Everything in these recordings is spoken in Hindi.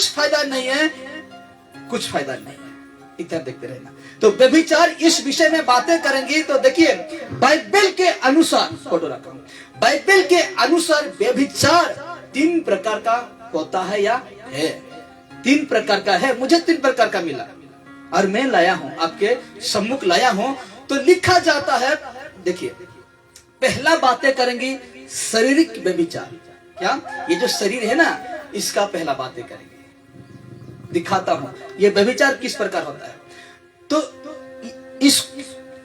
कुछ फायदा नहीं है, कुछ फायदा नहीं है। इतना देखते रहना। तो व्यभिचार इस विषय में बातें करेंगे। तो देखिए बाइबल के अनुसार, फोटो रखा हूं, बाइबल के अनुसार व्यभिचार 3 प्रकार का होता है या है। 3 प्रकार का है, मुझे 3 प्रकार का मिला और मैं लाया हूं, आपके सम्मुख लाया हूं। तो लिखा जाता है, देखिए पहला बातें करेंगे शारीरिक व्यभिचार। क्या ये जो शरीर है ना, इसका पहला बातें करेंगे। दिखाता हूं ये व्यभिचार किस प्रकार होता है। तो इस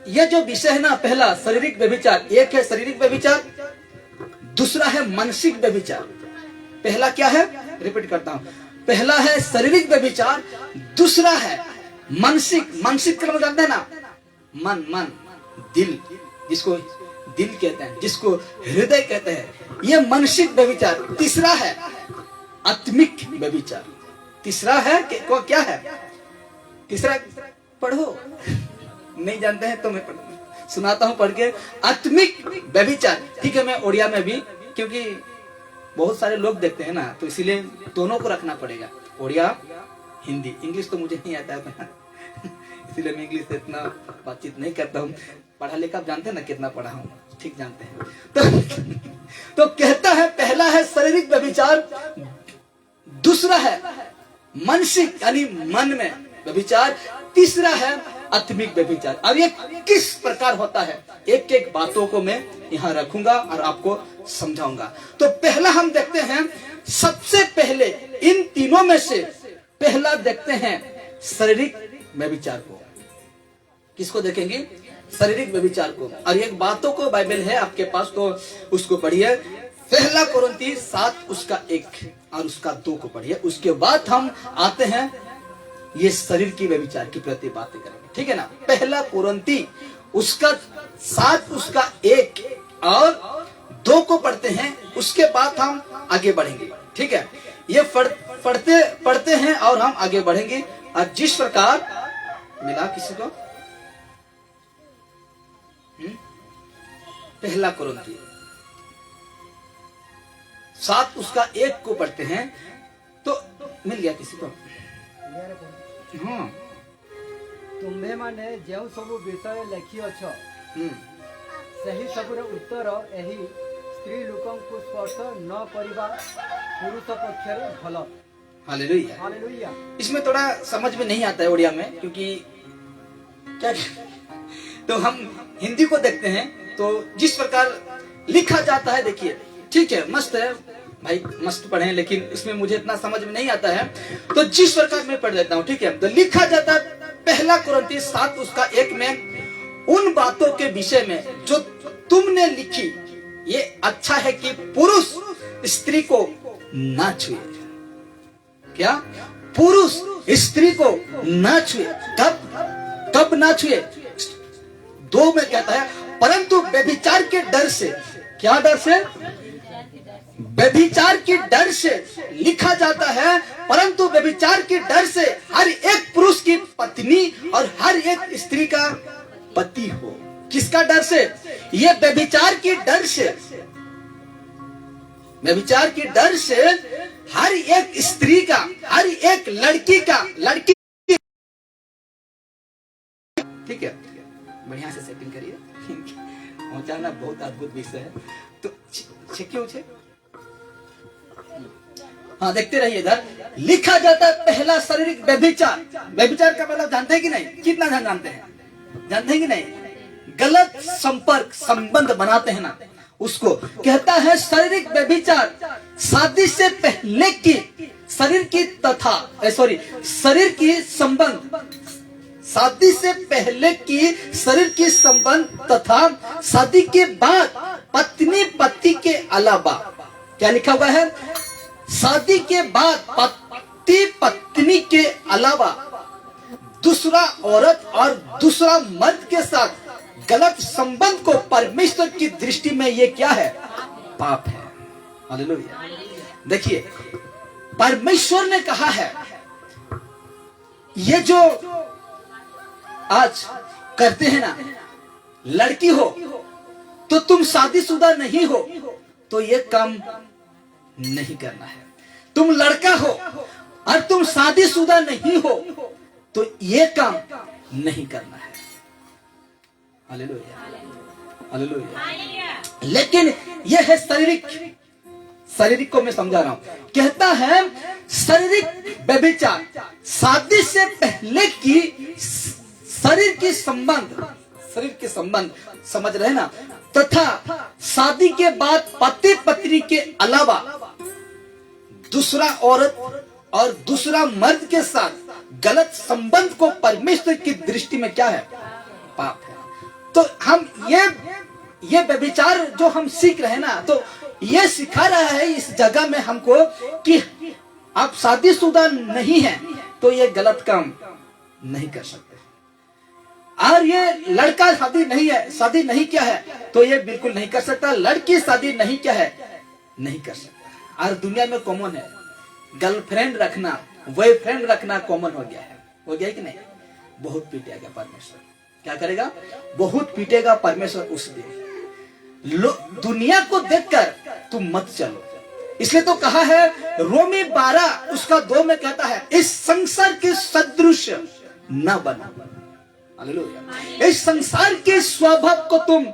ये जो विषय है ना, पहला शारीरिक व्यभिचार, एक है शारीरिक व्यभिचार, दूसरा है मानसिक व्यभिचार। पहला क्या है, रिपीट करता हूं, पहला है शारीरिक व्यभिचार, दूसरा है मानसिक। मानसिक का मतलब जानते हैं ना, मन, मन, दिल, जिसको दिल कहते हैं, जिसको हृदय कहते हैं, ये मानसिक व्यभिचार। तीसरा है आत्मिक व्यभिचार। तीसरा है क्या है, तीसरा पढ़ो, नहीं जानते हैं तो मैं सुनाता हूं पढ़ के। आत्मिक व्यभिचार, ठीक है, मैं ओडिया में भी, क्योंकि बहुत सारे लोग देखते हैं ना, तो इसीलिए दोनों को रखना पड़ेगा, ओडिया हिंदी। इंग्लिश तो मुझे नहीं आता है इसीलिए मैं इंग्लिश से इतना बातचीत नहीं करता हूँ। पढ़ा लिखा आप जानते हैं ना, कितना पढ़ा हूँ, ठीक जानते हैं। तो कहता है पहला है शारीरिक व्यभिचार, दूसरा है मानसिक यानी मन में व्यभिचार, तीसरा है आत्मिक व्यभिचार। अब ये किस प्रकार होता है, एक एक बातों को मैं यहां रखूंगा और आपको समझाऊंगा। तो पहला हम देखते हैं, सबसे पहले इन तीनों में से पहला देखते हैं शारीरिक व्यभिचार को। किसको देखेंगे, शारीरिक व्यभिचार को। और एक बातों को बाइबल है आपके पास, तो उसको पढ़िए, पहला कोरिन्थी 7 उसका 1 और उसका 2 को पढ़िए। उसके बाद हम आते हैं ये शरीर की व्यभिचार की प्रति बातें करेंगे, ठीक है ना। पहला कोरिन्थी उसका 7 उसका 1 और 2 को पढ़ते हैं, उसके बाद हम आगे बढ़ेंगे, ठीक है। ये पढ़ते हैं और हम आगे बढ़ेंगे। और जिस प्रकार मिला किसी को, पहला कोरिन्थी 7 उसका 1 को पढ़ते हैं, तो मिल गया किसी को। हाँ, तुम्भे माने जो सब विषय लिखी अछ सही सबुर उत्तर एही स्त्री लोकं को स्पर्श न करिबा पुरुष पक्षरे भल। Hallelujah, hallelujah. इसमें थोड़ा समझ में नहीं आता है उड़िया में, क्योंकि क्या तो हम हिंदी को देखते हैं। तो जिस प्रकार लिखा जाता है, देखिए ठीक है, मस्त है भाई, मस्त पढ़े, लेकिन इसमें मुझे इतना समझ में नहीं आता है। तो जिस प्रकार मैं पढ़ लेता हूँ, ठीक है। तो लिखा जाता है पहला कोरिन्थी 7 उसका 1 में, उन बातों के विषय में जो तुमने लिखी, ये अच्छा है कि पुरुष स्त्री को ना छुए। क्या, पुरुष स्त्री को ना छुए। कब ना छुए, 2 में कहता है, परंतु व्यभिचार के डर से। क्या डर से, व्यभिचार के डर से लिखा जाता है, परंतु व्यभिचार के डर से हर एक पुरुष की पत्नी और हर एक स्त्री का पति हो। किसका डर से, ये व्यभिचार के डर से, व्यभिचार के डर से हर एक स्त्री का, हर एक लड़की का, लड़की, ठीक है, बढ़िया से सेटिंग करिए। पहुंचाना बहुत अद्भुत विषय है, तो क्यों छे? हाँ, देखते रहिए। इधर लिखा जाता है पहला शारीरिक व्यभिचार। व्यभिचार का मतलब जानते हैं कि नहीं, कितना जानते हैं, जानते हैं कि नहीं, गलत संपर्क संबंध बनाते हैं ना, उसको कहता है शारीरिक व्यभिचार। शादी से पहले की शरीर की तथा शरीर की संबंध, शादी से पहले की शरीर की संबंध तथा शादी के बाद पत्नी पति के अलावा, क्या लिखा हुआ है, शादी के बाद पति पत्नी के अलावा दूसरा औरत और दूसरा मर्द के साथ गलत संबंध को परमेश्वर की दृष्टि में ये क्या है, पाप है। हालेलुया। देखिए, परमेश्वर ने कहा है, ये जो आज करते हैं ना, लड़की हो तो तुम शादीशुदा नहीं हो तो ये काम नहीं करना है। तुम लड़का हो और तुम शादीशुदा नहीं हो तो ये काम नहीं करना है। Hallelujah, hallelujah. लेकिन यह है शारीरिक को मैं समझा रहा हूं। कहता है शारीरिक व्यभिचार शादी से पहले की शरीर के संबंध समझ रहे ना, तथा शादी के बाद पति पत्नी के अलावा दूसरा औरत और दूसरा मर्द के साथ गलत संबंध को परमेश्वर की दृष्टि में क्या है? पाप है। तो हम ये व्यभिचार जो हम सीख रहे हैं ना, तो ये सिखा रहा है इस जगह में हमको कि आप शादीशुदा नहीं हैं तो ये गलत काम नहीं कर सकते। और ये लड़का शादी नहीं किया है तो ये बिल्कुल नहीं कर सकता। लड़की शादी नहीं किया है नहीं कर सकता। और दुनिया में कॉमन है, गर्लफ्रेंड रखना, बॉयफ्रेंड रखना कॉमन हो गया कि नहीं? बहुत पीटेगा परमेश्वर। क्या करेगा? बहुत पीटेगा परमेश्वर उस दिन। दुनिया को देखकर तुम मत चलो। इसलिए तो कहा है रोमी 12 उसका 2 में कहता है इस संसार के सदृश न बनो। हालेलुया। इस संसार के स्वभाव को तुम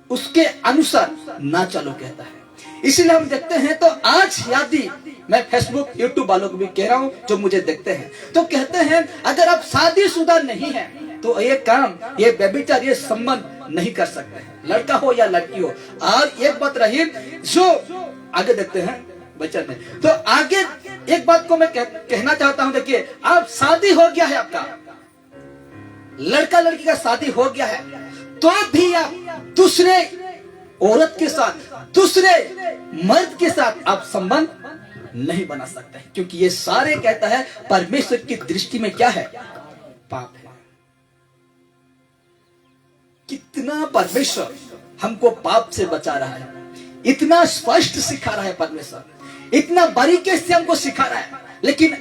उसके अनुसार ना चलो कहता है। इसलिए हम देखते हैं तो आज यदि मैं फेसबुक यूट्यूब वालों को भी कह रहा हूं जो मुझे देखते हैं, तो कहते हैं अगर आप शादीशुदा नहीं है तो ये काम, ये व्यभिचार, ये संबंध नहीं कर सकते हैं, लड़का हो या लड़की हो। और एक बात रही जो आगे देखते हैं वचन में, तो आगे एक बात को मैं कहना चाहता हूं। देखिए, आप शादी हो गया है, आपका लड़का लड़की का शादी हो गया है, तो भी आप दूसरे औरत के साथ, दूसरे मर्द के साथ आप संबंध नहीं बना सकते, क्योंकि ये सारे कहता है परमेश्वर की दृष्टि में क्या है? पाप है। कितना परमेश्वर हमको पाप से बचा रहा है, इतना स्पष्ट सिखा रहा है परमेश्वर, इतना बारीकी से हमको सिखा रहा है, लेकिन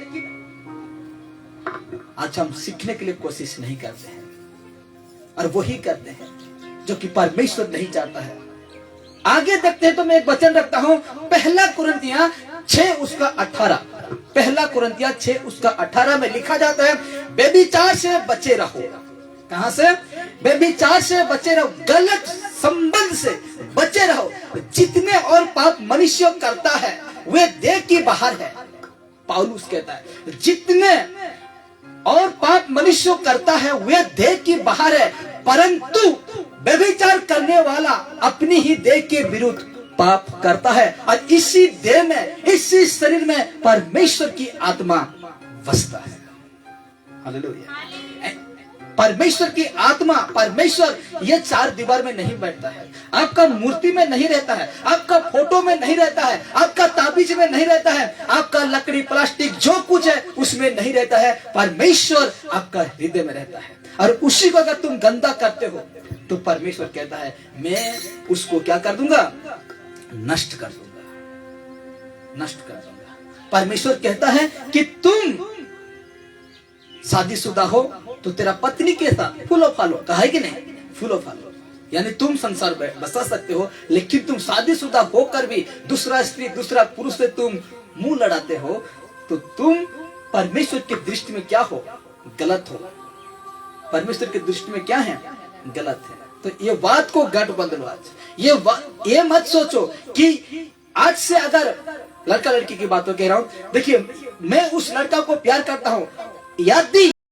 आज हम सीखने के लिए कोशिश नहीं करते हैं और वही करते हैं जो कि परमेश्वर नहीं चाहता है। आगे देखते हैं तो मैं एक वचन रखता हूं, पहला कुरिन्थियां 6 उसका 18। पहला कुरिन्थियां 6 उसका 18 में लिखा जाता है व्यभिचार से बचे रहो। कहां से? व्यभिचार से बचे रहो, गलत संबंध से बचे रहो। जितने और पाप मनुष्य करता है वे देह की बाहर है। पौलुस कहता है जितने और पाप मनुष्य करता है वे देह की बाहर है, परंतु व्यभिचार करने वाला अपनी ही देह के विरुद्ध पाप करता है। और इसी देह में, इसी शरीर में परमेश्वर की आत्मा बसता है। हालेलुया। परमेश्वर की आत्मा, परमेश्वर ये 4 दीवार में नहीं बैठता है, आपका मूर्ति में नहीं रहता है, आपका फोटो में नहीं रहता है, आपका ताबीज में नहीं रहता है, आपका लकड़ी प्लास्टिक जो कुछ है उसमें नहीं रहता है। परमेश्वर आपका हृदय में रहता है, और उसी को अगर तुम गंदा करते हो तो परमेश्वर कहता है मैं उसको क्या कर दूंगा? नष्ट कर दूंगा, नष्ट कर दूंगा। परमेश्वर कहता है कि तुम शादीशुदा हो तो तेरा पत्नी के साथ फूलो फालो, कहा है कि नहीं? फूलो फालो, यानी तुम संसार बसा सकते हो, लेकिन तुम शादीशुदा होकर भी दूसरा स्त्री, दूसरा पुरुष से तुम मुंह लड़ाते हो तो तुम परमेश्वर की दृष्टि में क्या हो? गलत हो। परमेश्वर की दृष्टि में क्या है? गलत है। तो ये बात को गट बदलो आज। ये मत सोचो कि आज से अगर लड़का लड़की की बातों कह रहा हूं, देखिए मैं उस लड़का को प्यार करता हूं, यदि